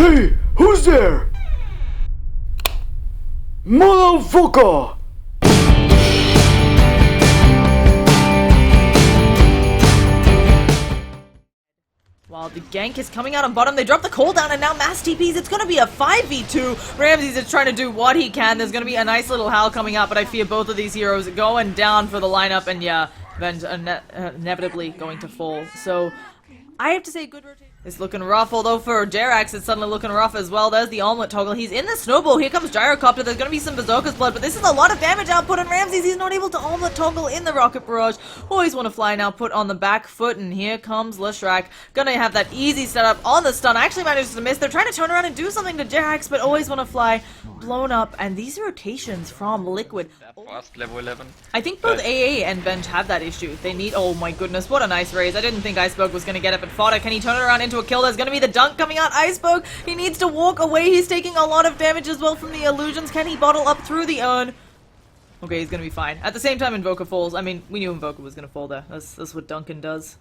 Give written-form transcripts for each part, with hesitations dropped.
Hey, who's there? Motherfucker! While the gank is coming out on bottom, they drop the cooldown and now mass TPs. It's going to be a 5v2. Ramses is trying to do what he can. There's going to be a nice little howl coming out, but I fear both of these heroes going down for the lineup. And yeah, Venge inevitably going to fall. So I have to say good rotation. It's looking rough, although for Jerax it's suddenly looking rough as well. There's the omelet toggle. He's in the snowball. Here comes Gyrocopter. There's going to be some Bazooka's blood, but this is a lot of damage output on Ramses. He's not able to omelet toggle in the rocket barrage. Always want to fly now, put on the back foot, and here comes Leshrac. Gonna have that easy setup on the stun. Actually manages to miss. They're trying to turn around and do something to Jerax, but always want to fly. Blown up, and these rotations from Liquid. Fast level 11. I think both AA and Venge have that issue. They need, oh my goodness, what a nice raise. I didn't think Iceberg was going to get it, but fodder, can he turn it around into a kill? There's going to be the dunk coming out. Iceberg, he needs to walk away. He's taking a lot of damage as well from the illusions. Can he bottle up through the urn? Okay, he's going to be fine. At the same time, Invoker falls. I mean, we knew Invoker was going to fall there. That's what Duncan does.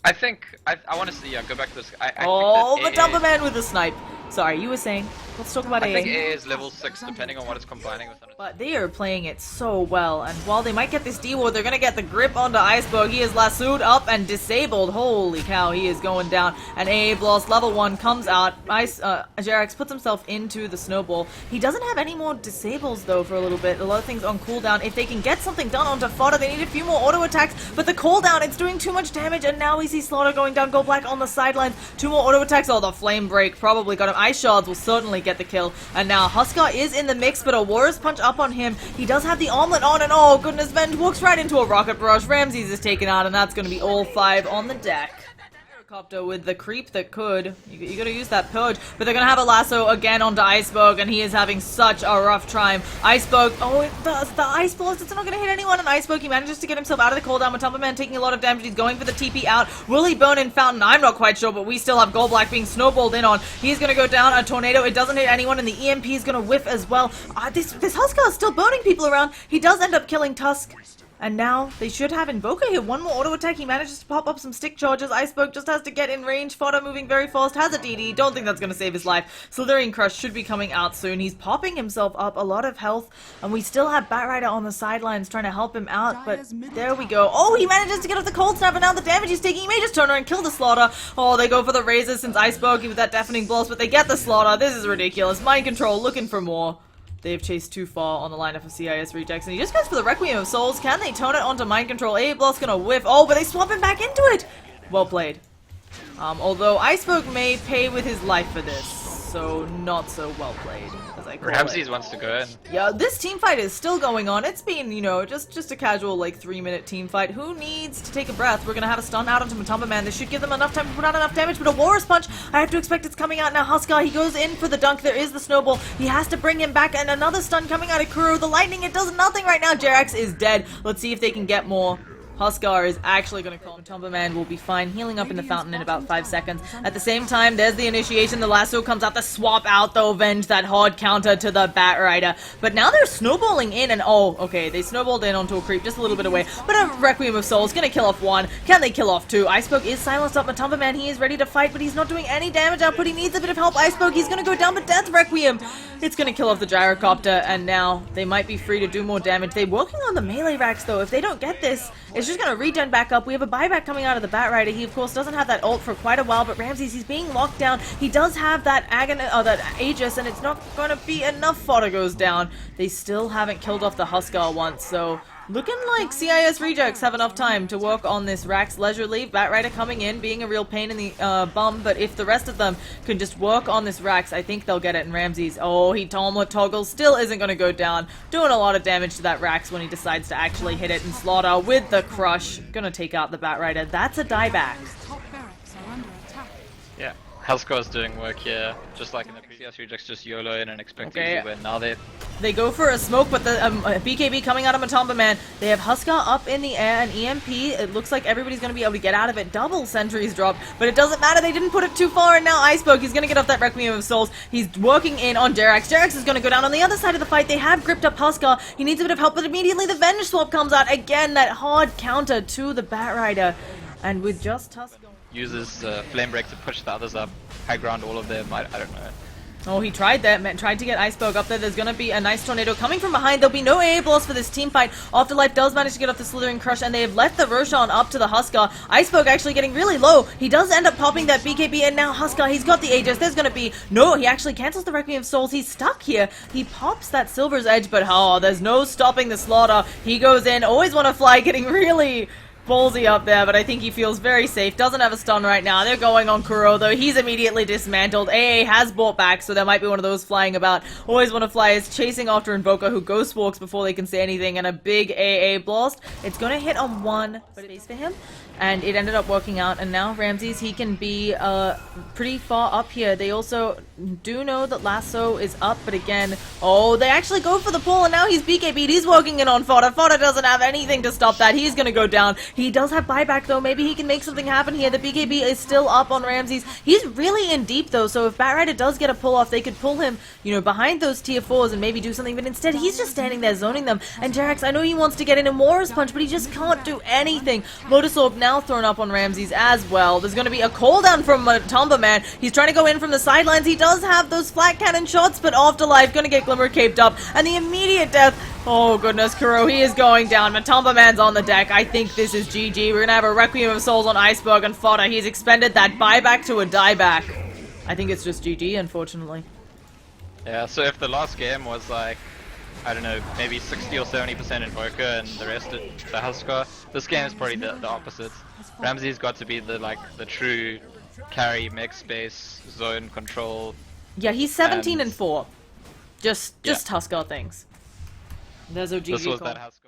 I think, I want to see, go back to this. Oh, the Dumper Man with the snipe. Sorry, you were saying. Let's talk about AA. I think AA is level 6 depending on what it's combining with. But they are playing it so well, and while they might get this D-Ward, they're gonna get the grip onto Iceberg. He is lassoed up and disabled. Holy cow, he is going down. And AA Bloss level 1 comes out. Jerax puts himself into the snowball. He doesn't have any more disables though for a little bit. A lot of things on cooldown. If they can get something done onto fodder, they need a few more auto attacks, but the cooldown, it's doing too much damage, and now we see Slaughter going down, Go Black on the sidelines. 2 more auto attacks. Oh, the flame break probably got him. Ice Shards will certainly get the kill. And now Huskar is in the mix, but a Warrior's Punch up on him. He does have the omelet on, and oh goodness, Venge walks right into a rocket barrage. Ramses is taken out, and that's going to be all 5 on the deck. Copter with the creep that could. You gotta use that purge, but they're gonna have a lasso again onto Iceberg, and he is having such a rough time. Iceberg, oh, the Ice Blast, it's not gonna hit anyone, and Iceberg, he manages to get himself out of the cooldown. Matumba Man taking a lot of damage. He's going for the TP out. Will he burn in Fountain? I'm not quite sure, but we still have Gold Black being snowballed in on. He's gonna go down. A tornado, it doesn't hit anyone, and the EMP is gonna whiff as well. This Huskar is still burning people around. He does end up killing Tusk. And now, they should have Invoker here. 1 more auto attack. He manages to pop up some stick charges. Iceberg just has to get in range. Fodder moving very fast. Has a DD. Don't think that's going to save his life. Slithering Crush should be coming out soon. He's popping himself up. A lot of health. And we still have Batrider on the sidelines trying to help him out. But there we go. Oh, he manages to get off the cold snap. And now the damage he's taking. He may just turn around and kill the Slaughter. Oh, they go for the raises since Iceberg with that deafening blast. But they get the Slaughter. This is ridiculous. Mind Control looking for more. They've chased too far on the lineup of CIS rejects, and he just goes for the Requiem of Souls. Can they tone it onto Mind Control? A Block's gonna whiff. Oh, but they swap him back into it! Well played. Although Iceberg may pay with his life for this, so not so well played, as I call it. Ramses wants to go in. Yeah, this team fight is still going on. It's been, you know, just a casual, like, 3-minute team fight. Who needs to take a breath? We're gonna have a stun out onto Matumba Man. This should give them enough time to put out enough damage, but a Warrior's Punch, I have to expect it's coming out now. Huskar, he goes in for the dunk. There is the snowball. He has to bring him back, and another stun coming out of Kuro. The lightning, it does nothing right now. Jerax is dead. Let's see if they can get more. Huskar is actually going to call him. Matumba Man will be fine, healing up in the fountain in about 5 seconds. At the same time, there's the initiation. The lasso comes out to swap out, though, Venge, that hard counter to the Batrider. But now they're snowballing in, and oh, okay, they snowballed in onto a creep just a little bit away. But a Requiem of Souls going to kill off 1. Can they kill off 2? Iceberg is silenced up. Matumba Man, he is ready to fight, but he's not doing any damage output. He needs a bit of help. Iceberg, he's going to go down, but Death Requiem. It's going to kill off the Gyrocopter, and now they might be free to do more damage. They're working on the melee racks, though. If they don't get this, it's just going to regen back up. We have a buyback coming out of the Batrider. He, of course, doesn't have that ult for quite a while, but Ramses, he's being locked down. He does have that that Aegis, and it's not going to be enough. Fodder goes down. They still haven't killed off the Huskar once, so looking like CIS rejects have enough time to work on this racks leisurely. Batrider coming in, being a real pain in the bum, but if the rest of them can just work on this racks, I think they'll get it. And Ramses, oh, he toggles, still isn't going to go down. Doing a lot of damage to that racks when he decides to actually hit it. And Slaughter with the crush, gonna take out the Batrider. That's a dieback. Yeah. Huskar is doing work here, just like in the previous rejects, just YOLO in and expect to win. Now they go for a smoke, but the BKB coming out of Matumba Man. They have Huskar up in the air, and EMP, it looks like everybody's going to be able to get out of it. Double sentries dropped, but it doesn't matter. They didn't put it too far, and now Iceberg, he's going to get off that Requiem of Souls. He's working in on Jerax. Jerax is going to go down on the other side of the fight. They have gripped up Huskar. He needs a bit of help, but immediately the Venge swap comes out. Again, that hard counter to the Batrider. And with just Huskar... uses Flame Break to push the others up. high ground all of them. I don't know. Oh, he tried that, man. Tried to get Iceberg up there. There's gonna be a nice tornado coming from behind. There'll be no AA blast for this team fight. Afterlife does manage to get off the Slithering Crush, and they have left the Roshan up to the Huskar. Iceberg actually getting really low. He does end up popping that BKB, and now Huskar, he's got the Aegis. There's gonna be... No, he actually cancels the Requiem of Souls. He's stuck here. He pops that Silver's Edge, but oh, there's no stopping the slaughter. He goes in. Always want to fly, getting really... ballsy up there, but I think he feels very safe. Doesn't have a stun right now. They're going on Kuro, though. He's immediately dismantled. AA has bought back, so there might be one of those flying about. Always want to fly is chasing after Invoker, who ghost walks before they can say anything, and a big AA blast. It's going to hit on one space for him, and it ended up working out, and now Ramses, he can be pretty far up here. They also do know that Lasso is up, but again, oh, they actually go for the pull, and now he's BKB'd. He's working in on Fodder. Fodder doesn't have anything to stop that. He's going to go down. He does have buyback, though. Maybe he can make something happen here. The BKB is still up on Ramses. He's really in deep, though, so if Batrider does get a pull off, they could pull him, you know, behind those tier 4s and maybe do something, but instead, he's just standing there zoning them. And Jerax, I know he wants to get in a Morris Punch, but he just can't do anything. Lotus Orb now thrown up on Ramses as well. There's going to be a call down from Matumba Man. He's trying to go in from the sidelines. He does have those flat cannon shots, but Afterlife going to get Glimmer caped up, and the immediate death. Oh goodness, Kuro, he is going down. Matumba Man's on the deck. I think this is GG. We're gonna have a Requiem of Souls on Iceberg and Fodder. He's expended that buyback to a dieback. I think it's just GG, unfortunately. Yeah, so if the last game was like, I don't know, maybe 60 or 70% Invoker and the rest of the Huskar, this game is probably the opposite. Ramsey's got to be the true carry, mech space, zone control. Yeah, he's 17 and 4. Just Huskar things. There's a GG This was call. that Huskar.